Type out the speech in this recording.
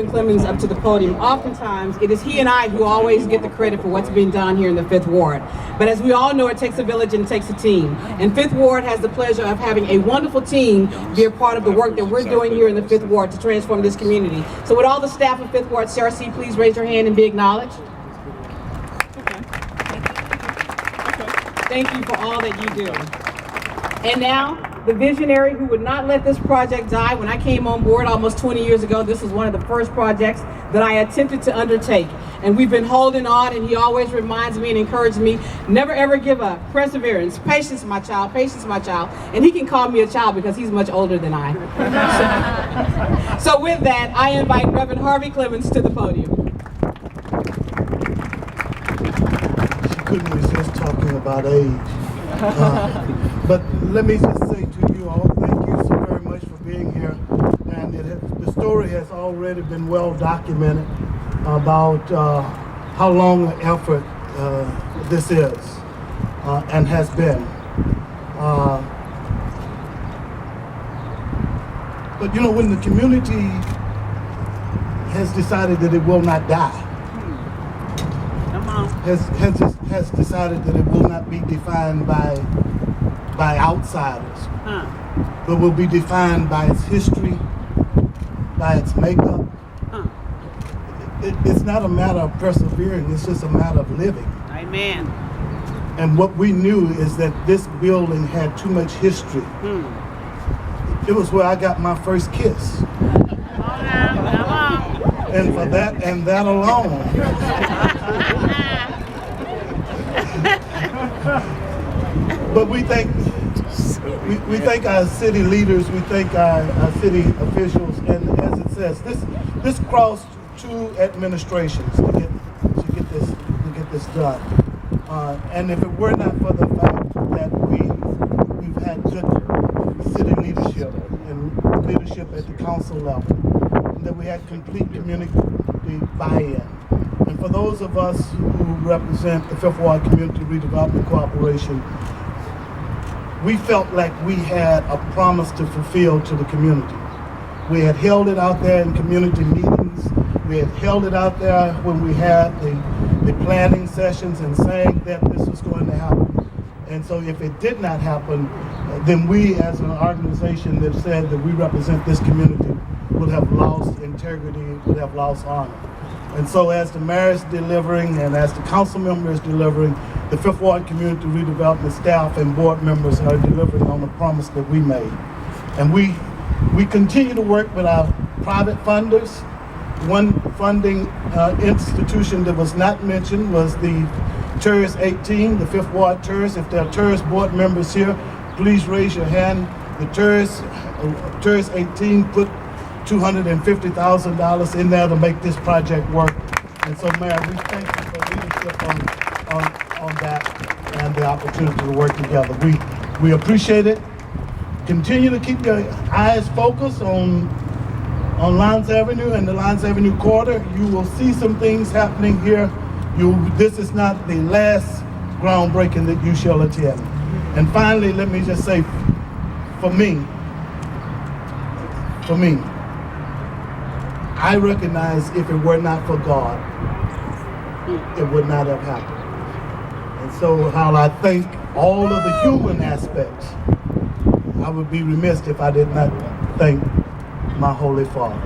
Clemens up to the podium. Oftentimes, it is he and I who always get the credit for what's being done here in the 5th Ward. But as we all know, it takes a village and it takes a team. And 5th Ward has the pleasure of having a wonderful team be a part of the work that we're doing here in the 5th Ward to transform this community. So with all the staff of 5th Ward, Sarah C., please raise your hand and be acknowledged. Thank you for all that you do. And now, the visionary who would not let this project die. When I came on board almost 20 years ago, this was one of the first projects that I attempted to undertake. And we've been holding on, and he always reminds me and encourages me, never ever give up. Perseverance, patience, my child, patience, my child. And he can call me a child because he's much older than I. So with that, I invite Reverend Harvey Clemens to the podium. She couldn't resist talking about age. But let me just say to you all, thank you so very much for being here. And the story has already been well documented about how long an effort this is and has been. But you know, when the community has decided that it will not die, has decided that it will not be defined by outsiders, but will be defined by its history, by its makeup. It's not a matter of persevering, it's just a matter of living. Amen. And what we knew is that this building had too much history. It was where I got my first kiss. And for that and that alone, but we thank our city leaders, we thank our city officials, and as it says, this crossed 2 administrations to get this done. And if it were not for the fact that we've had good city leadership and leadership at the council level, and that we had complete community buy-in. And for those of us who represent the 5th Ward Community Redevelopment Corporation, we felt like we had a promise to fulfill to the community. We had held it out there in community meetings. We had held it out there when we had the planning sessions and saying that this was going to happen. And so if it did not happen, then we as an organization that said that we represent this community would have lost integrity, would have lost honor. And so as the mayor is delivering and as the council member is delivering, the 5th Ward Community Redevelopment staff and board members are delivering on the promise that we made. And we continue to work with our private funders. One funding institution that was not mentioned was the TERS 18, the 5th Ward TERS. If there are TERS board members here, please raise your hand. The TERS 18 put $250,000 in there to make this project work. And so, Mayor, we thank you for leadership on that and the opportunity to work together. We appreciate it. Continue to keep your eyes focused on Lyons Avenue and the Lyons Avenue corridor. You will see some things happening here. This is not the last groundbreaking that you shall attend. And finally, let me just say, for me, I recognize if it were not for God, it would not have happened. And so while I thank all of the human aspects, I would be remiss if I did not thank my Holy Father.